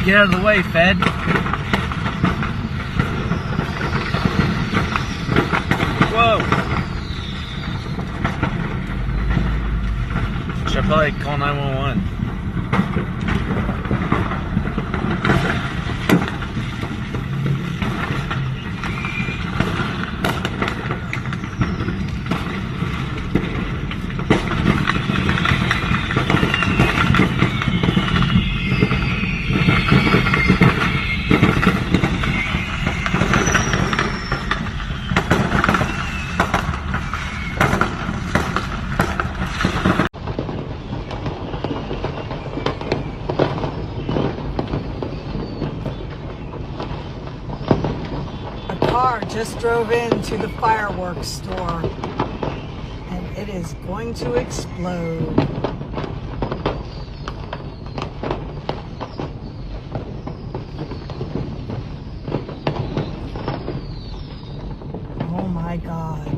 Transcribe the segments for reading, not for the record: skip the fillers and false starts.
Get out of the way, Fed. Whoa. Should probably call 911. Just drove into the fireworks store and it is going to explode. Oh my God.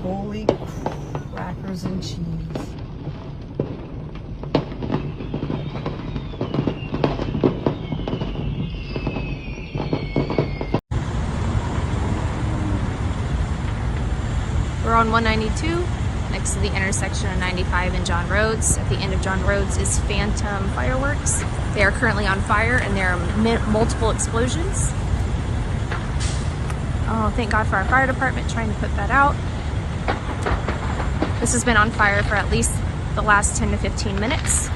Holy crackers and cheese. We're on 192 next to the intersection of 95 and John Rhodes. At the end of John Rhodes is Phantom Fireworks. They are currently on fire and there are multiple explosions. Oh, thank God for our fire department trying to put that out. This has been on fire for at least the last 10 to 15 minutes.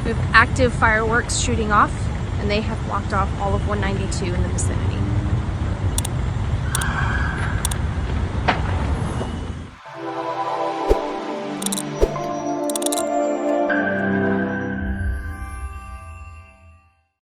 We have active fireworks shooting off, and they have blocked off all of 192 in the vicinity.